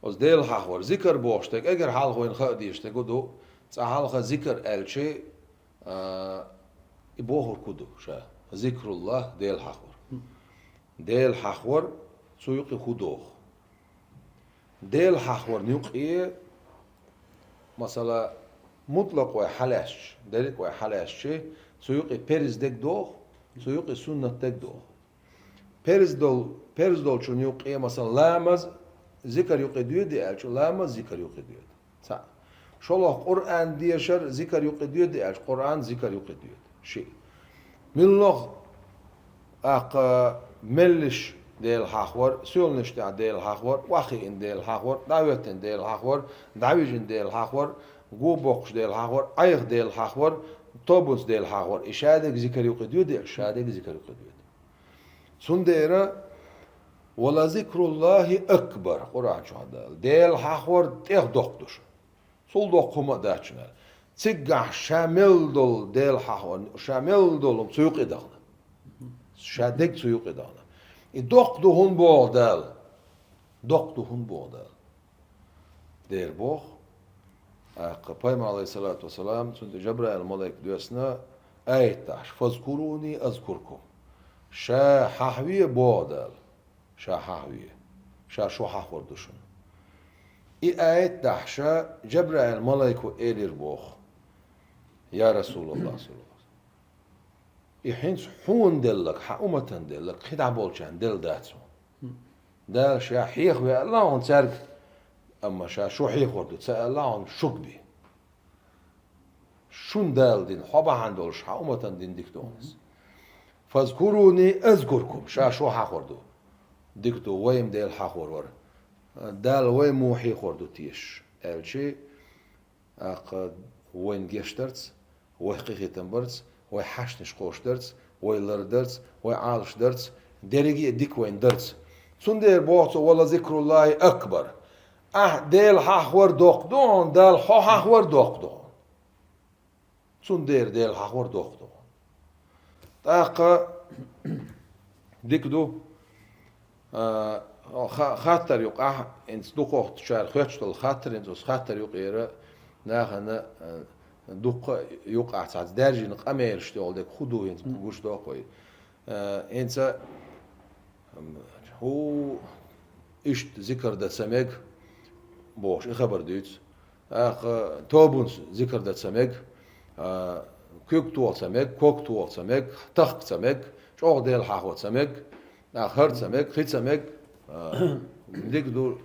از دیل حاور ذکر باشتک اگر حال خوین خدیشته کدو حال خ ذکر الچه يبوهر كدو شا ذكر الله ديل حخور سويقي خدوخ ديل حخور نيقي مثلا مطلق وحلاش ديلك وحلاش شيء سويقي بيرز دك دوخ سويقي سنة دك دوخ بيرز دول شو نيقي مثلا لامز ذكر يقي ديودي الش لامز ذكر يقي ديود صح شو الله قرآن ديشر ذكر يقي ديودي الش قرآن ذكر يقي ديود شيء من لغ ملش ديل حاخور سولنش تاع ديل حاخور واخي ان ديل حاخور دعوتن ديل حاخور دعويجن ديل حاخور غوبوقش ديل حاخور ايغ ديل حاخور توبوس ديل حاخور اشادك ذكر يقديو دي اشادك ذكر يقديو سنديرا ولا ذكر الله اكبر قران شو هذا ديل حاخور تيغ دوقدوش سول دوقما داچنا تيغ شامل دول ديل حاخور شامل دول سوق ادانا شادك سوق ادانا دوقدو هون بودال دوقدو هون بودال دير بوخ قبيم عليه الصلاة والسلام سنت جبرائيل الملك دوسنا ايتاش فاذكروني اذكركم شا حاوية بودال شا حاوية شا شو حاور دوشن اي ايت دحشا جبرائيل الملك وإيلير بوخ يا رسول الله صلى الله عليه وسلم يحينس حون دلك حقومة دلك خدع بولشان دل داتسو دال شا حيخ ويا الله هون سارك اما شا شو حيخ وردو تسأل الله هون شك بي شون دال دين حبا عندولش حقومة دين ديكتونس فاذكروني اذكركم شا شو حق وردو ديكتو ويم ديل حق ور دال ويم مو حيخ وردو تيش الشي وين جيشترتس وحقيقي تنبرتس وي حشنش قوش درس وي لر درس وي عالش درس درجي ديك وين درس سندير بوحصو ولا ذكر الله أكبر ديل حاخور دوقدون دال حاخور دوقدون سندير ديل حاخور دوقدون تاقا ديك دو خاطر يقع انس دوقوخت شار خوشتل خاطر انس خاطر يقيرا ناخنا دوق يقع ساعات درجة نقامير شتول خدو ينس بقوش دوقوي انسا هو اشت ذكر ده سمك بوش خبر ديت توبونس ذكر ده سمك كوك توال سمك كوك توال سمك تخ سمك شو ديل حاخوت سمك خرد سمك خيت سمك ديك دول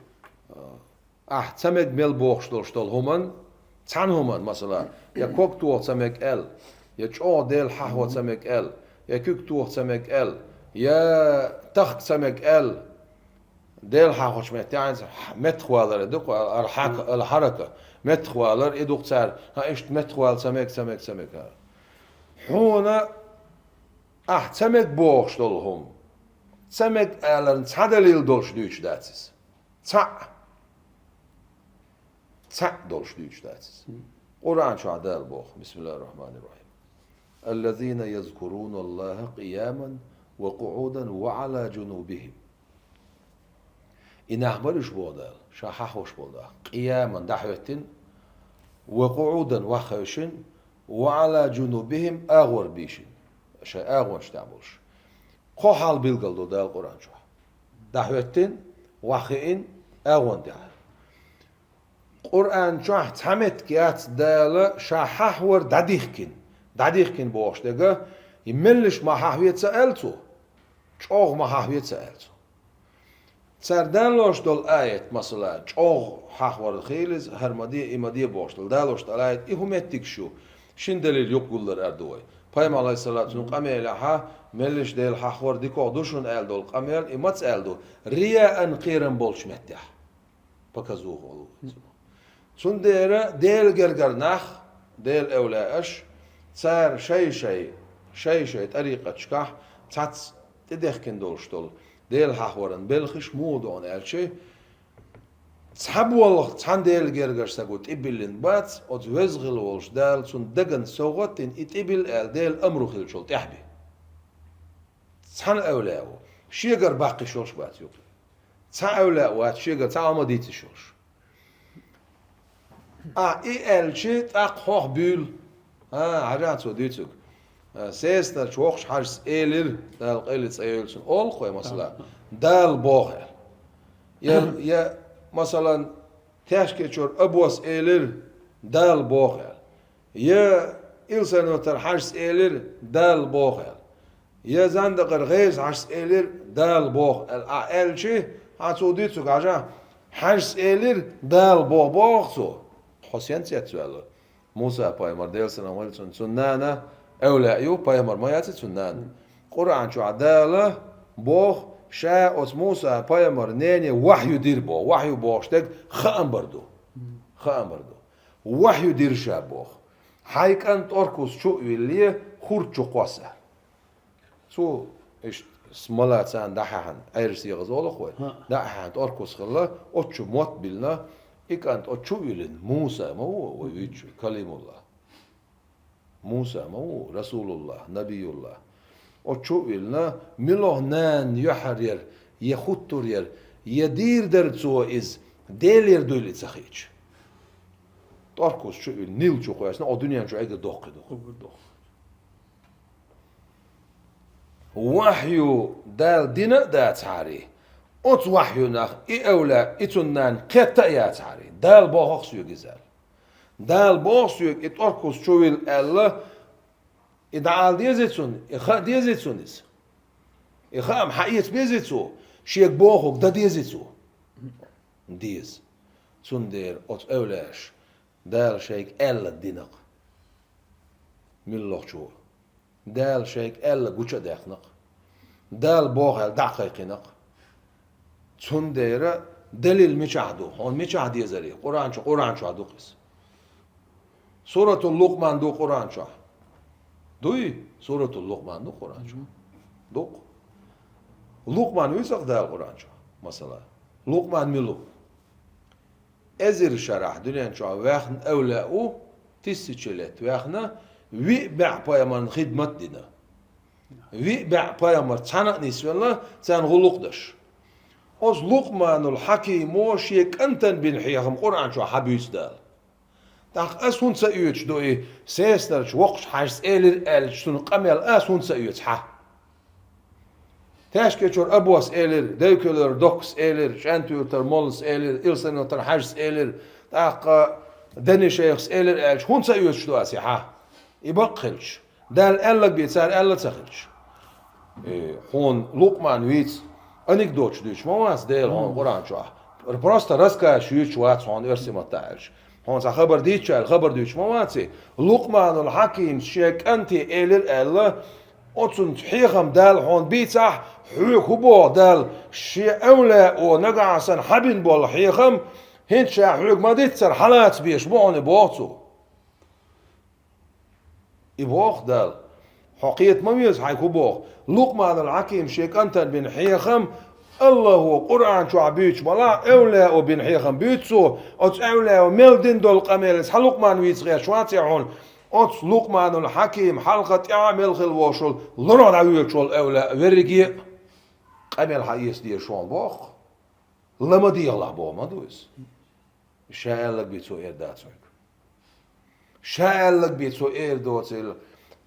سمك ميل بوش دول شتول همان تعنهما مثلا يا كوك توه سمك ال يا شو ديل حهوة سمك ال يا كوك توه سمك ال يا تخت سمك ال ديل حهوة شمت يعني متخوالر دوك الحركة متخوالر يدوق صار ها إيش متخوال سمك هنا سمك بوش دولهم سمك الان تعدل دولش دوش داتس دولش دوش داتس قرآن شو عدال بوخ بسم الله الرحمن الرحيم الذين يذكرون الله قياما وقعودا وعلى جنوبهم إن أخبرش بودال شاحوش بودال قياما دحوتن وقعودا وخوشن وعلى جنوبهم أغور بيشن شا أغور شتعبوش خو حال بيلقل دو دال قرآن شو دحوتن وخين أغور دال قرآن شو تحمت كيات دال شاحور داديخكن بوش دقا يملش ما حاوية سألتو شوغ ما حاوية سألتو سردان لوش دول آية مثلا شوغ حاور الخيلز هرمدية إمدية بوش دول دالوش دول آية إهمتك شو شين دليل يقولر أردوي بايم عليه الصلاة والسلام قميل ها ملش ديل حاور ديكو دوشون آل دول قميل إمتس آل دول رياء قيرن بولش متح بكزوه والله سون ديل جرجر نخ ديل أولاش صار شيء طريقة شكح تاتس تدخكن دولشتول ديل حاورن بلخش مودون الشيء تحب والله تحن ديل جرجر سقوط إبلين بات أو توزغل والش دال سون دجن سوغتين إتبل ال ديل أمره خلشول تحبي تحن أولاو شيجر باقي شوش بات يوكل تعاولا واتشيغا تعاما ديتشوش اي الشي تاق خوخ بول عجان سو ديتشوك سيستر شوخش حرس ايلر دال قيلت ايلسون اول خوي مثلا دال بوخل يا مثلا تاشكيتشور ابوس ايلر دال بوخل يا إلسان وتر حرس إيلر دال بوخل يا زندقر غيز حرس إيلر دال بوخ الشي هاتو ديتسو عجان حرس إيلر دال بوخسو حسين تيتسو موسى بايمر ديلسن أولسون سنانا أولا يو بايمر ما ياتي سنان قرآن شو عدالة بوخ شا أس موسى بايمر نيني وحيو دير بو وحيو بوخشتك خام بردو وحيو دير شا بوخ هايك أنت أركوس شو يليه خورتشو قوسه سو إيش سملا تان دحهن أيرسي غزول خوي دحهن أركوس خلا أتشو موت بلنا إك أنت أتشو يلين موسى ما هو ويجي كلام الله موسى ما هو رسول الله نبي الله أتشو يلنا ملوه نان يحرير يخطر يدير درتسو إز ديلير دولي تسخيج تاركوس شو نيل شو خوي أصلا الدنيا شو عيد دوق وحيو دال دينا دا تعري أت وحيو نخ إي أولا إتنان قطع يا تعري دال باخ سيو جزال دال باخ سيو إتاركوس شو الله إدعال ديزيتون إخاء ديزيتونيس إخاء محيط بيزيتو شيك باخوك دا ديزيتو ديز سندير أت أولاش دال شيك ألا دينق من الله شو دال شيك ألا جوشة داخنق دال باخل دقيقنق سندير دليل مشاهدو هون مشاهد يزري قرآن شو عدو قس سورة اللقمان دو قرآن شو دوي سورة اللقمان دو قرآن شو دوق لقمان ويسق دال قرآن شو مثلا لقمان ملو ازر شرح دنيا شو واخن اولاو تسجلت واخنا وي بع بايمان خدمت دينا وي بع بايمان تانا نسولا تان غلقدش اوز لقمان الحكيم موشيك انتن بن حيهم قرآن شو حبيس دال تاق اسون سايوتش دوي سيسترش وقش حارس ايلر شنو قميل اسون سايوتش تاشكيتشور أبوس إيلر ديكولر دوكس إيلر شانتيوتر مولس إيلر إلسنوتر حارس إيلر تاق دني شيخس إيلر إلش هون سايوتش دو أسيحة يبقلش دال ألق بيتسار ألا تسخلش هون لقمان ويتس أنكدوتش دوش ما واس ديل هون قرآن شو براستا رسكا شويتش واتس هون إرسي متاعش هون خبر ديتش الخبر دوش ما واتسي لقمان الحكيم شيك أنتي إيلر ألا أتصن حيخم دال هون بيتسح حيخ بو دال شي أولى ونقعسن حبين بول حيخم هنت شا حيخ ما ديتسر حالات بيش بوني بوتو يبوخ دال حقيت مميز حيكو بوخ لقمان الحكيم شيك أنتن بن حيخم الله هو قرآن شو عبيتش ملا أولى وبن حيخم بيتسو أتس أولى وميلدين دول قميلس حلقمان ويتس غير شواتي عون أتس لقمان الحكيم حلقة اعمل خلوشل لرون عويتشول أولى ورقي قميل حيس دي شون بوخ لما دي الله بو ما دويس شاء لك بيتسو إير داتسوك شاء لك بيتسو إير دوتسل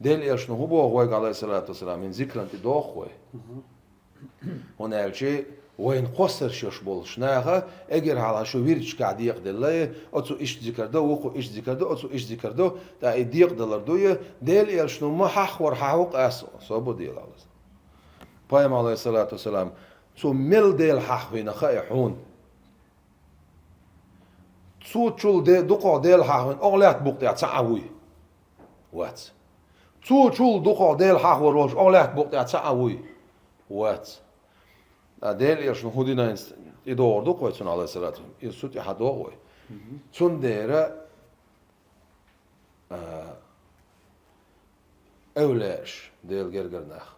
ديل إيرشنو هو بوخ ويق عليه الصلاة والسلام من ذكر أنت دوخ وي هنا الشيء وين قصر شيش بول شناها اگر على شو ويرش قاعد يقدر لا اتو ايش ذكر ده وقو ايش ذكر ده اتو ايش ذكر ده تا يديق دلر دويه ديل شنو ما حخور حوق اس صوب ديل الله بايم عليه الصلاه والسلام سو مل ديل حخوين خايحون سو تشول دي دقو ديل حخوين اغلات بوقت تعوي وات سو تشول دقو ديل حخور روش اغلات بوقت تعوي وات ديل يشنو هودينا يدور دو كويس على الصلاة يسوت يحدوه تون ديرا أولاش ديل جرجرناخ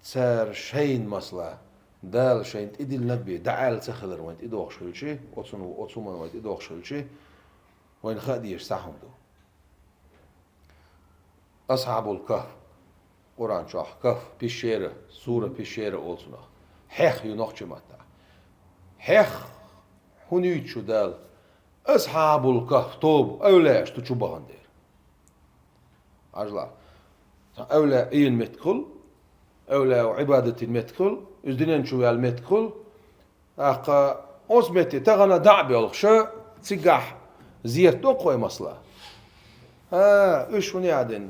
صار شين مثلا دال شين إديل نبي دعال تخلر وين إدوخ شلشي أتصنو أتصومن وين إدوخ شلشي وين خاديش سحهم دو أصحاب الكهف قرآن شاح كهف بيشيرة سورة بيشيرة أولسنا حيخ ينوخ جماتا حخ هنيت شو دال أصحاب الكهف طوب أولاش تشوبهن دير عجلة أولا إين متكل أولا عبادة المتكل إزدنين شو المتكل أقا أزمتي تغنى دعبي الخشاء تسيقح زيرتو قوي مصلا إيش هني عدن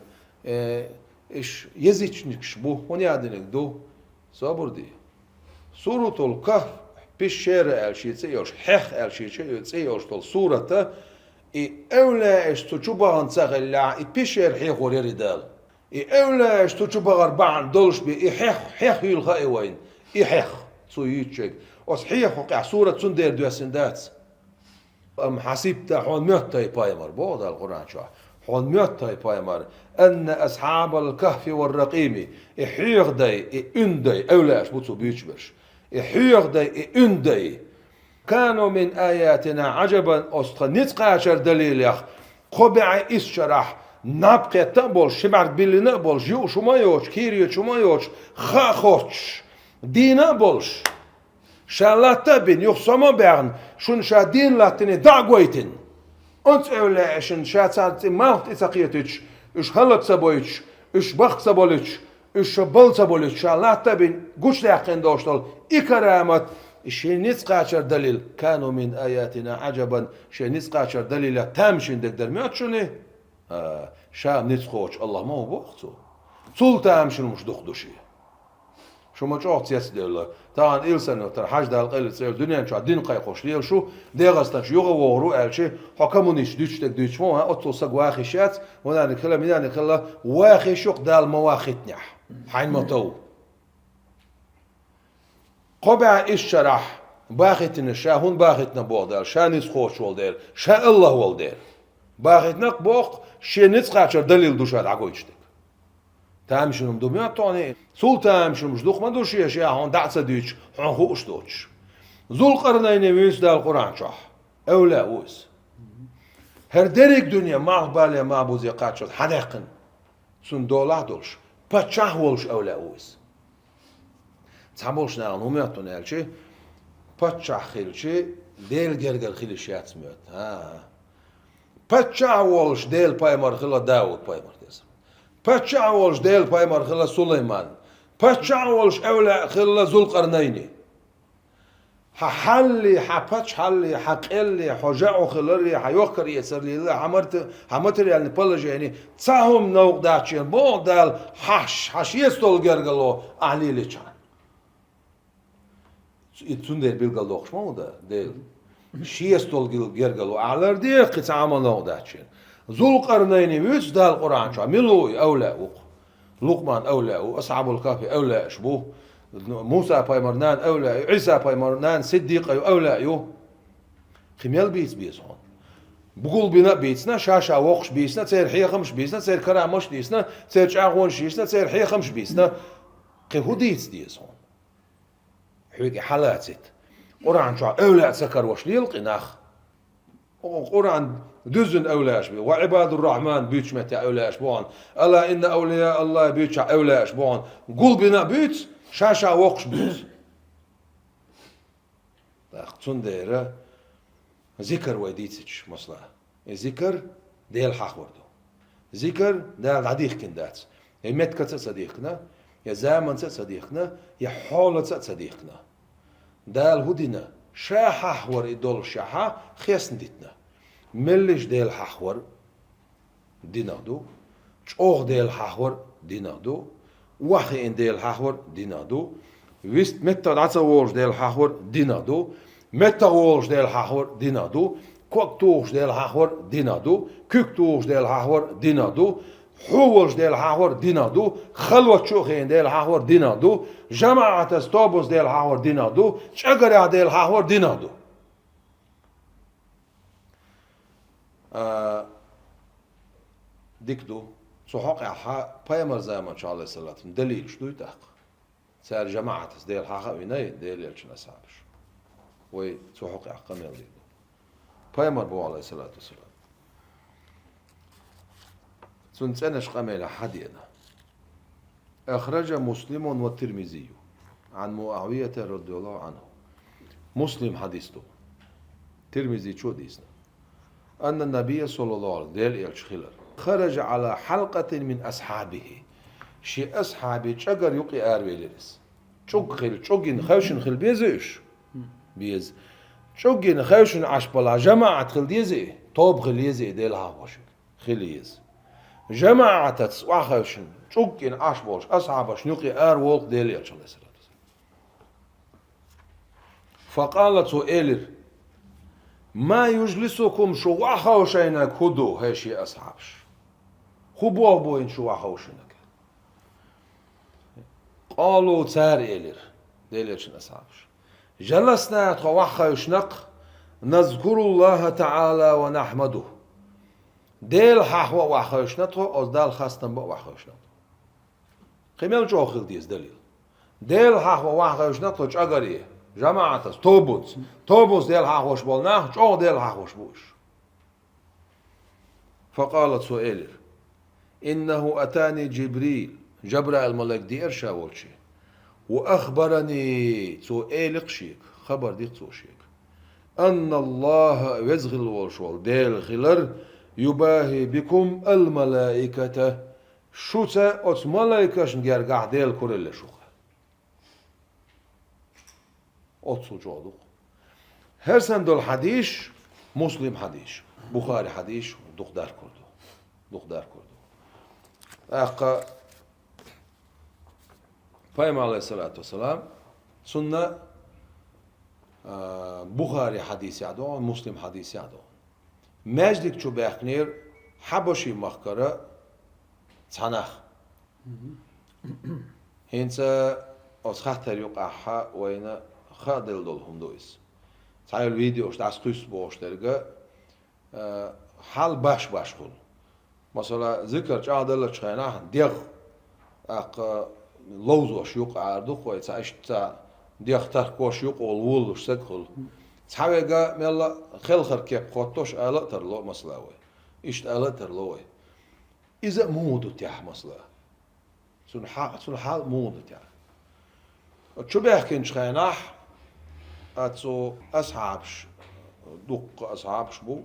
إيش يزيش نكشبو هني عدن دو صبر دي سورة الكهف بشير الشيء تسيوش حخ الشيء تسيوش تول سورة أولا إيش تشوبها نسغلا بشير حيخ وريري دال أولا إيش تشوبها أربعة دولش بي حخ يلغى وين حخ تسويتشك وصحيح وقع سورة سندير دو سندات حسيبتا حون ميوتاي بايمر بود القرآن شو حون ميوتاي بايمر أن أصحاب الكهف والرقيم إحيغ داي إنداي أولاش بوتسو بيشبش إحيغ داي إنداي كانوا من آياتنا عجبا أستخنيت قاشر دليل يخ قبع إسشرح نبقى تنبول شمعر بلي نقبول جو شمايوش كيريو شمايوش خاخوش دي نقبولش شالات بين يخصما بيرن شون شادين لاتني دعويتن أنت أولا شن شاتات ماوت إساقيتش إش هلت سبويتش إش بخ سبوليتش إش بل سبوليتش شالات بين قوش لأقين دوشتل إكرامت شي نسقاشر دليل كانوا من آياتنا عجبا شي نسقاشر دليل تامشين دك درميات شوني شام نسخوش الله ما هو بوقتو صول تامشين مش دخدوشي شو ما جوعت يسدل طبعا إلسنو ترى حاج ده القلة سير دنيا شو عدين قاي خوش ليل شو ديغستش يوغا وورو ألشي حكمونيش دوش مو أطول سق واخي شات وانا نكلا مين نكلا واخي شوق دال مواخيتنيح حين مطو قبع الشرح باختنا شاهون باختنا بودال شانيس خوش ولدير شاء الله ولدير باختنا بوق شي نسقاشر دليل دوشات عقويشتك تامشونم دوميات تاني سول تامشونم مش دوخ ما دوش يا هون دعسة ديش هون خوش دوش ذو القرنين ويس دا القرآن شح أولا ويس هر دريك دنيا ما بالي ما بوزي قاتشت حدقن سن دولا دولش باتشاه ولش أولا ويس تعملش نال نوميات تونال شيء باتشاه خيل شيء ديل جرجر خيل شيء سمعت باتشاه ولش ديل بايمر خلا داود بايمر تيس باتشا ولش ديل بايمر خلا سليمان باتشا ولش أولا خلا ذو القرنين ححلي حباتش حلي حقلي حجاع خلري حيوكر يسر لي حمرت يعني بلج يعني تساهم نوق داتشين بو دال حش يستول جرجلو أهلي ليشان يتسندر بالجلوخش ما ده ديل شي يستول جرجلو أعلر دي قطعة نوق داتشين ذو القرنين ويش ده القرآن شو ملوي أولا لقمان أولا وأصحاب الكهف أولا شبوه موسى بايمرنان أولا عيسى بايمرنان صديق أولا يو خميل بيس هون بقول بنا بيتنا شاشا وقش بيسنا تسير حيخمش بيسنا تسير كرامش ديسنا تسير شاغون شيسنا تسير حيخمش بيسنا قهو ديس هون حويك حالاتت قرآن شو أولا سكر وش ليلقي ناخ قرآن دزن أولاش بي وعباد الرحمن بيتش متى أولاش بون ألا إن أولياء الله بيتش أولاش بون قول بنا بيت شاشا وقش بيت تون ديرة ذكر ويديتش مصلح ذكر ديل حق وردو ذكر ديل عديق كندات متك صديقنا يا زمن صديقنا يا حول صديقنا دال هدينا شاحة حور إدول شاحة خيسن ديتنا ملش ديل حور دينادو شوغ ديل حور دينادو وحي إن ديل حور دينادو ويست متى دعسا وولش ديل حور دينادو متى وولش ديل حور دينادو كوك توش ديل حور دينادو كوك توش ديل حور دينادو حولش ديل حور دينادو خلوة شوخين ديل حور دينادو جماعة استوبوس ديل حور دينادو شجرة ديل حور دينادو ديكدو صحاق على بايمر زمان شاء الله صلاة دليل شو يتحق سار جماعة ديل حق ويناي ديل يلشنا سارش وي صحاق على قميل ديكدو بايمر بو عليه الصلاة والسلام سنتنش قميل حدينا أخرج مسلم والترمذي عن معاوية رضي الله عنه مسلم حديثه ترمذي شو ديسنا أن النبي صلى الله عليه وسلم خرج على حلقة من أصحابه شي أصحابي شجر يقي أرويلس شوجين خوشن خل بيزش بيز شوجين خوشن عشبلا جماعة خل ديزي توب خل يزي ديلها وش خل يز جماعة تسوع خوشن شوجين عشبوش أصحابش يقي أروق ديلي أشل فقالت سؤالر ما يجلسكم شو خوشينك هدو هاشي أصحابش خبوا بوين شو خوشينك قالوا تار إلير ديليش أصحابش جلسنا خوشنق نذكر الله تعالى ونحمده ديل حوا وخوشنته أو دال خاستن بو وخوشنته خميل جو خل ديز دليل ديل حوا وخوشنته جاغري جماعة توبوس ديل حوش بولناه جو ديل حوش بوش فقالت سؤالر إنه أتاني جبرائيل الملك دي إرشا والشي وأخبرني سؤال شيك خبر دي شيك أن الله يزغل والشوال ديل خلر يباهي بكم الملائكة شوتا أت ملائكة شنجرقع ديل كورل شوخ أت سجادو هرسن دول حديث مسلم حديث بخاري حديث دخدار كردو أقا فايم عليه الصلاة والسلام سنة بخاري حديث يعدون مسلم حديث يعدون مجدك شو بيخنير حبشي مخكرة تنخ هنسا أسخطر يقعها وين خادل دولهم دويس تعال الفيديو اشتاس قيس بوشترقى حال باش خل مثلا ذكر جادل تشيناه ديغ اق لوزوش يقع عردو خوي تاشتا ديغ تركوش يقول ولش سدخل تحاويغا ميلا خلخر كيب خوتوش الاتر لو مسلاوي اشت الاتر لوي اذا مودو تاع مسلا سن حال مودو تاع شو بيحكي تشيناه اتسو اصحابش دوق اصحابش بو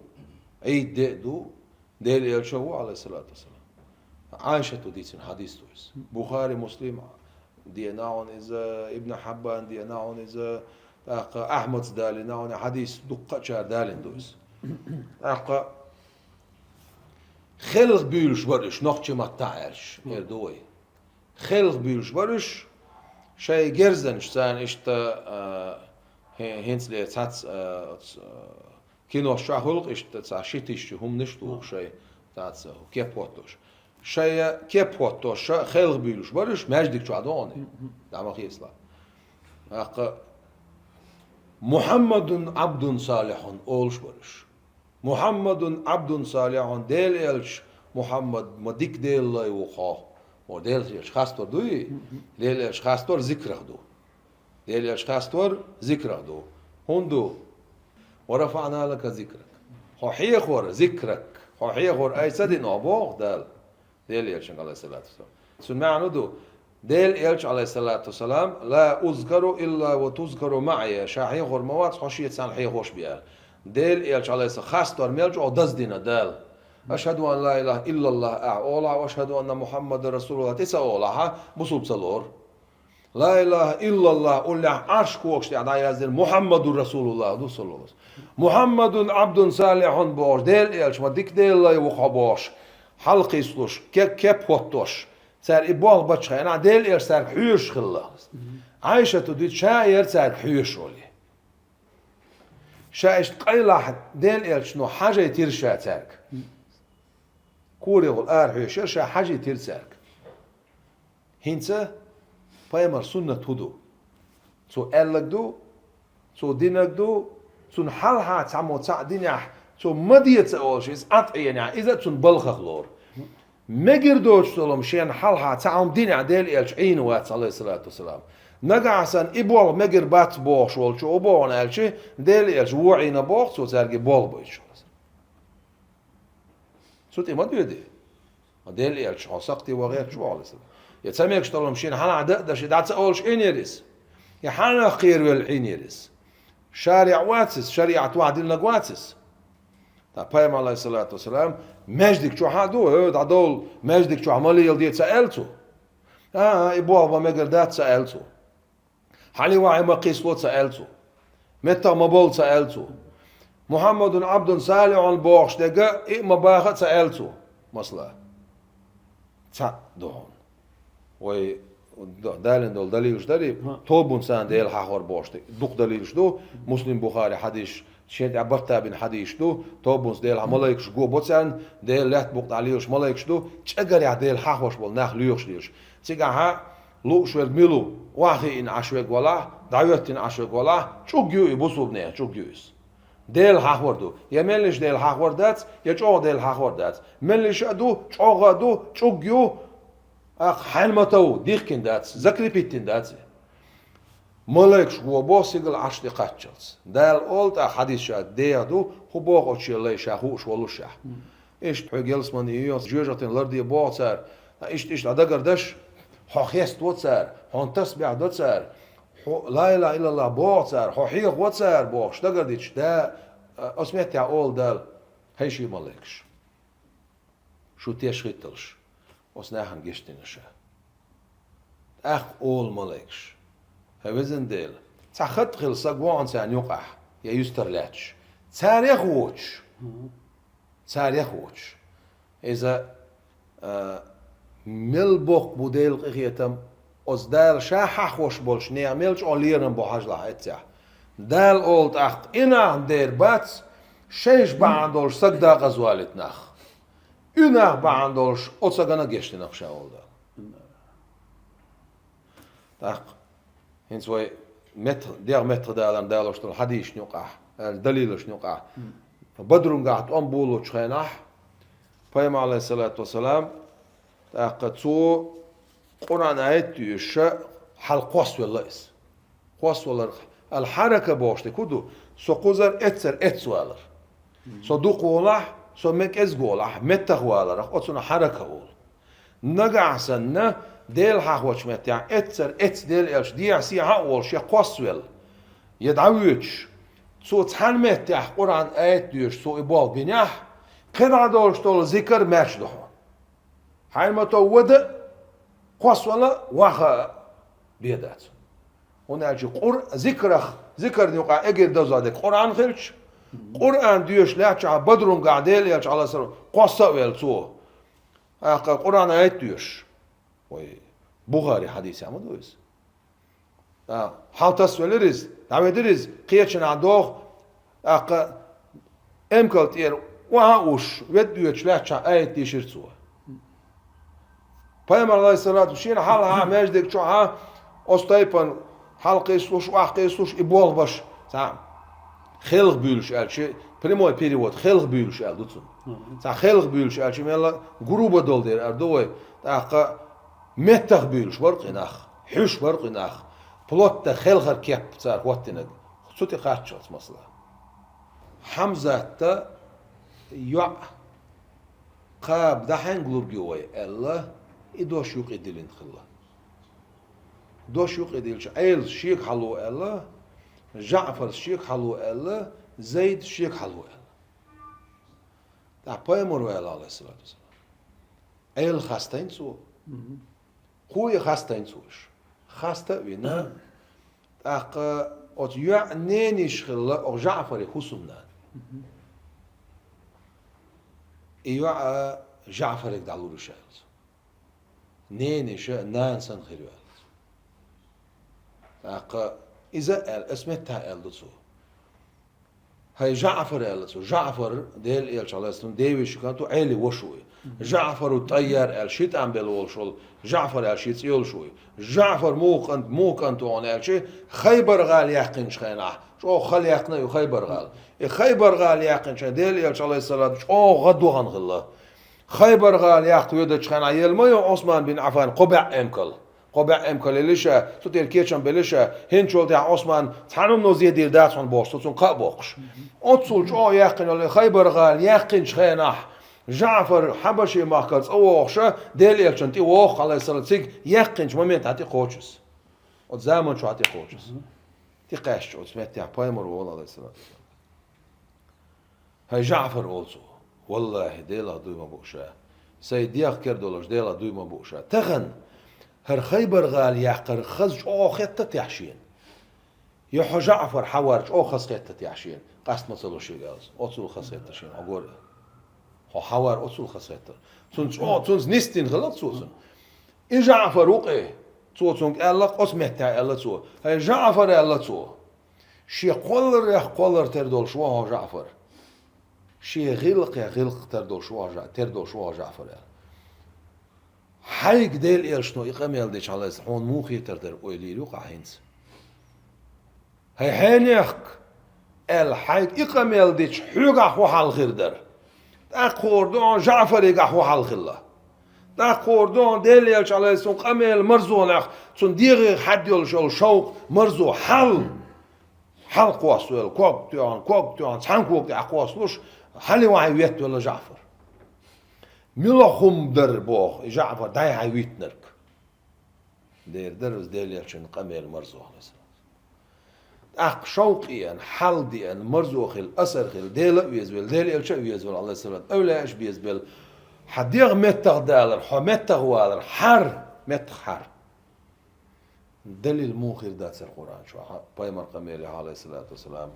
عيد دو ديل يلشوا عليه الصلاة والسلام عائشة ديسن حديث تويس بخاري مسلم ديناون إذا ابن حبان ديناون إذا أحمد دالناون حديث دقة شار دالن دويس خلق بيلش برش نقش ما تعرش يردوي خلق بيلش برش شيء جرزن شتان إشتا هنس لي تاتس كينو شاهولق إشتا شيتيش هم نشتو شيء تاتس كيبوتوش شيء كيبوتوش خلق بيلش برش مجدك شو عدوني دعما خيسلا محمد عبد صالح أولش برش محمد عبد صالح ديل إلش محمد مديك ديل الله يوخاه وديل إلش خاستور دوي ديل إلش خاستور ذكره دو ديل إلش خاستور ذكره دو هندو ورفعنا لك ذكرك حيخ ور ذكرك حيخ ور أي سدين أبوغ ديل إلش عليه الصلاة والسلام سمعنا دو ديل إلش عليه الصلاة والسلام لا أذكر إلا وتذكر معي شاحيخ ور مواد حشية سان حيخوش بيها ديل إلش عليه الصلاة خاستور ميلج أو دزدنا دال أشهد أن لا إله إلا الله أولا وأشهد أن محمد رسول الله تسا أولا بصوب سلور لا إله إلا الله أولا عرش كوكش يعني يزدر محمد رسول الله دو صلى الله محمد عبد صالح بوش ديل إلش ما ديك ديل الله يوخبوش حلقي سلوش كيب هوتوش سار إبوال بچه أنا ديل إلش سار حيوش خلا عايشة تديد شاير سار حيوش ولي شايش قيلة ديل إلش نو حاجة يتير شاتاك كوري يقول حيوش شا حاجة يتير سارك هنسا بايمر سنة هدو سو قالك دو سو دينك دو سو حالها تعمو دينيح سو مدية تقولشيس يعني إذا سو بلخ لور مجر دوش سلام شين حالها تعم دينيح ديل إلش عين وات عليه الصلاة والسلام نقعسن إبوال مجر بات بوش والشو أبوان ألشي ديل إلش وعين بوخ سو ترجي بول بيش سو تي ما بيدي ديل إلش عسقتي وغير شو عليه السلام يتسميك شطلهم شين حنا دش دعت أولش إن يرس يا حنا خير والعين يرس شارع واتس شريعة وعدين لقواتس تا بيام عليه الصلاة والسلام مجدك شو هادو هاد عدول مجدك شو عمالي يلدي سألته إبوه مقردات سألته حالي واعي ما قيسوت سألته متى ما بول سألته محمد عبد صالح البوخش دقا إيه ما باخد سألته مصلا تا دون وي دالين دول دليلش دليل توبون سان ديل حاخور بوشتي دوق دليلش دو مسلم بخاري حديث شيت عبرتا بن حديث دو توبونس ديل ملايكش جو بوتسان ديل لات بوقت عليوش ملايكش دو تشجر يا ديل حاخوش بول ناخ ليوش ليوش تيجا ها لو شوال ميلو واخي ان عشوك ولا دعوت ان عشوك ولا شو جيو يبوسو بنيه شو جيوس ديل حاخور دو يا ملش ديل حاخور دات يا جو ديل حاخور دات ملش دو شو دو شو جيو اخ حلمتو ديخكن دات زكري بيتين دات ملاك شو بوسيقل عشت قاتشلز دال اولت حديث شا ديادو هو بوق اتشيلي شاهوش ولوشا ايش تحجلس من يوس جوجتين لردي بوصر ايش ادقر دش حخيست وصر هون تسبع دوصر لا اله الا الله بوصر حيق وصر بوش دقر ديش دا اسمعت يا اول دال هيشي ملاكش شو تيشخيتلش وسناهن جشتنشا اخ اول ملاكش هوزن ديل تاخد خلصا قوان سان يقع يا يسترلاتش تاريخ ووش تاريخ ووش إذا ملبوك بوديل قيتم أز دال شاح خوش بولش نعملش أوليرن بحاجلا اتيا دال أولت أخ إنا دير باتس شيش بعندولش سقدا غزوالت نخ إنا بعندولش أتسقنا جشت نخشا أولدا تاق هنس وي متر دير متر دالن دالوش تل حديش نقع الدليلش نقع بدرون قاعد أنبولو تشخينح فيم عليه الصلاة والسلام تاقتو قرآن آيات يش حل قوس والليس قوس والله الحركة بوشتي كدو سو قوزر اتسر اتسوالر سو دو قولح سو مك از قولح متى قولر اتسونا حركة قول نقع سنة ديل حاوش متى اتسر اتس ديل ايش دي عسي عقول شي قوس ويل يدعويتش سو تحن متى قرآن آيات يش سو إبوال بنيح قدع دولش طول ذكر ماش دحون حين ما تود قوس ولا واخا بيدات هنا اجي ذكر نقع اجر دوزادك قرآن خلش قرآن ديوش لا تشع بدرون قاعديل يلش على سر قصة ويلسو قرآن آيات ديوش وي بخاري حديث عمد ويس حال تسولرز دعويدرز قيتشن عدوخ امكال تير وهاوش وديوش لا تشع آيات ديشرتسو Peygamber Aleyhisselatü Vesselam hala mecdik şu ha ostaypan halqı sluş vaqı sluş ibol baş tamam xilq büyülüş elçi primoy periyod xilq büyülüş el tutsun ta xilq büyülüş elçi mella gruba dol der erdoy ta mettaq büyülüş var qinaq huş var qinaq plotta xilq kep tsar wattina xusuti qaççıls masala Hamza ta ya qab da hangulur goy Allah إدوش يوق إدلين خلا دوش يوق إدلش عيل شيك حلو الله جعفر شيك حلو الله زيد شيك حلو الله ده بيمر ويلا عليه الصلاة والسلام عيل خاستين سو خوي خاستين سوش خاسته وينا أق أت يعنيش خلا أو جعفر خصومنا إيوه جعفر يقدروا رشاز نينش نانسن خيرال إذا اسمتها الدسو هاي جعفر الدسو جعفر ديل إلش عليه السلام ديوش كانتو عيلي وشوي جعفر طيار الشيت عم بالولشول جعفر الشيت يولشوي جعفر موك أنتو عن الشي خيبر غال يقين شخينا شو خل يقنا يخيبر غال خيبر غال يقين شخينا ديل إلش عليه السلام شو غدو عن غلا خيبر غال ياخذ يدك خان عيل ما عثمان بن عفان قبع امكل ليش تطير كيشن بليش هين شولت يا عثمان تحنم نوزي دير داتون بوش تون قبوقش اتصل جو يقين خيبر غال يقين خانه جعفر حبشي ماكلز اوخش ديل يلشنتي وخ على الصلاه يقين مومنت هاتي قوچس او زمان شو هاتي قوچس تقاش وسمعت يا بايمر والله عليه الصلاة والسلام هاي جعفر أولسو والله ديلا دوي ما بوشا سيدياق كردولش ديلا دوي ما بوشا تغن هر خيبر غال يحقر خزج أو خطة يحشين يحو جعفر حوارج أو خز خطة يحشين قاست مصلو شي غاز أوصل خز خطة شين أقول هو حوار أوصل خز خطة تونز نستين غلط سوسن إن جعفر وقع تونج ألق أسمعتها ألا تو هاي جعفر ألا تو شي قولر تردول شو هو جعفر شي غلق تردول شو جعفر حيك ديل إيرشنو يقامل ديش على هون موخي تردر ويليلو قاهنس هاي حينيخك الحيك يقامل ديش حيوغا خو حال خيردر تاقوردون جعفر يقا خو حال خلا تاقوردون ديل إيرش على سون قامل مرزونخ سون ديغي حد يول شوق مرزو حل قواسويل كوك تيان تانكوك قواسلوش حالي واحد ويت ولا جعفر ملخم در بوخ جعفر داي هاي ويتنرك دير درز ديل يلشن قميل مرزوخ مثلا اق شوقيا حلديا مرزوخ الاسر خل ديل ويزبل ديل يلش ويزبل الله سبحانه اولا ايش بيزبل حديغ متغ دالر حمتغ والر حر متحر دليل موخر دات القران شو بايمر قميل عليه الصلاه والسلام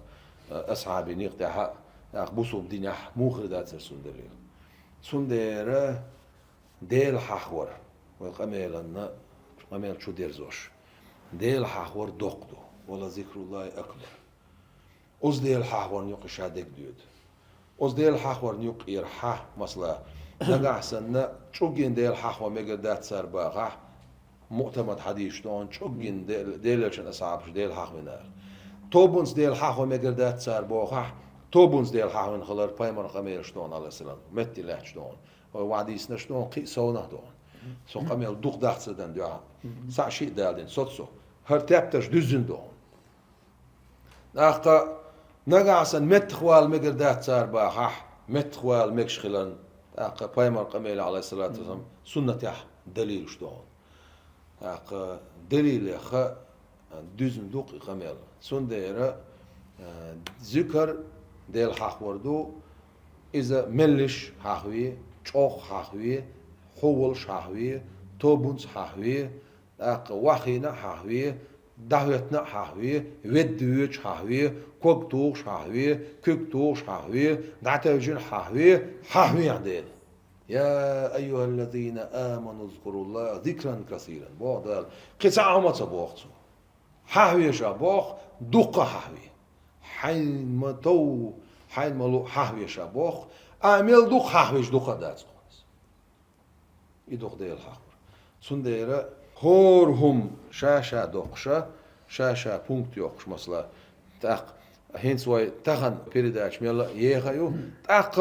اصحابي نيقتها اقبصوا بدين موخر دات سن دليل سندير ديل حخور وقميلنا قميل شو ديرزوش ديل حخور دقدو ولا ذكر الله أكبر أز ديل حخور نيوق شادك ديود أز ديل حخور نيوق إرحا مثلا نقع سنة شوجين ديل حخور مقدات سر باقع مؤتمد حديث دون شوجين ديل لشن أصحابش ديل حخ منار توبونس ديل حخور مقدات سر باقع توبونس ديل حاون خلر بايمر قميل شتون على السلام متي لح شتون وعدي سنة شتون قي سونا دون سو قميل دوق داخت سدن دعا سع شيء دالين صوتسو هر تابتش دزن دون ناقا نقعسن متخوال مقردات سار باحح متخوال مكش خلن ناقا بايمر قميل عليه الصلاة والسلام سنة يح دليل شتون ناقا دليل يخ دزن دوق قميل سن ديرا ذكر ديل حاخوردو إذا ملش حاخوي چوخ حاخوي حولش حاخوي توبونس حاخوي وخينا حاخوي دعوتنا حاخوي ودوش حاخوي كوكتوش حاخوي كوكتوش حاخوي دعتوجين حاخوي عندين يا أيها الذين آمنوا اذكروا الله ذكرا كثيرا بعد قصة ما تبوخت حاخوي شابوخ دقة حاخوي حين ما تو حين ملو حاوي شابوخ أعمل دوخ حاويش دوخ دات خالص يدوخ ديال حاور سنديرة هورهم شاشة دوخشة شاشة بونكت يوخش مثلا تاق هين سوي تاخن بيرداش ميلا يهايو تاق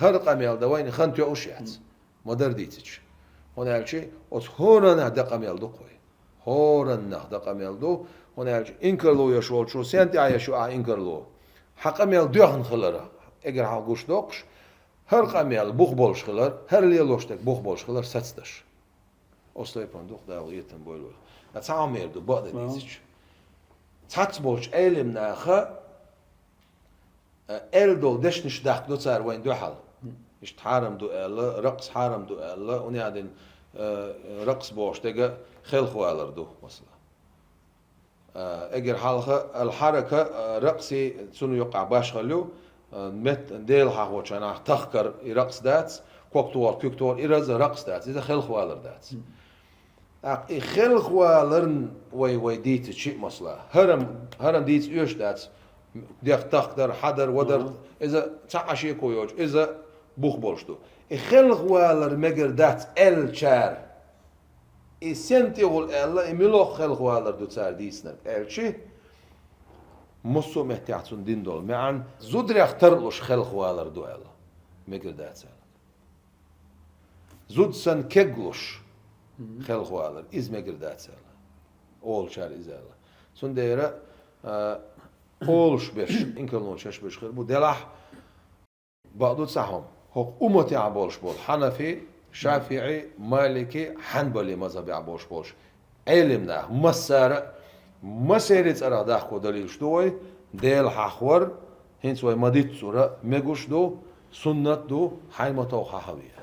هرق ميل دوين خنت يوشيات مدر ديتش هنا الشي أس هورنا دق ميل دوخوي هورنا دق ميل دو هنا إنكرلو يشول شو سنتي عايشو إنكرلو حق أميل دوخن خلرا اگر حالگوش دوخش هر قميل بوخ بولش خلر هر ليلوشتك بوخ بولش خلر ستستش أصلاً دوخ داو يتن بولو أتعامر دو بعد ديزش تات بولش علم ناخا دو دشنش داخل دو صار وين دو حال مش حارم دو رقص حارم دو ونعدين رقص بولش تجا خل خوالر دو مثلا اگر حلقة الحركة رقصي سنو يقع باش خلو مت ديل حاجة شنا تخكر رقص داتس كوكتور إرز رقص داتس إذا خل خوالر داتس خل خوالرن وي ديت شيء مثلا هرم ديت يوش داتس ديخ تخكر حدر ودر إذا تعشي كويوج إذا بوخ بولشتو خل خوالر مجر داتس شار سنتي يقول الله ملوخ خلق والر دو تسار ديسنر الشي مصو محتاجون دين دول معن زود يخترلوش خلق والر دو الله مقدات سال زود سن كجلوش خلق والر إز مقدات سال أول شار إز الله سن ديرة أولش بيش إنكلون شش بيش خير بدلح بعضو تسحهم هو أمتي عبولش بول حنفي شافعي مالكي حنبلي مذهبي عبوش بوش علمنا مسار مسيرت أرى داخو دليل شدوي ديل حاخور هنس وي مديت سورة مجوش دو سنة دو حيمتو حاوية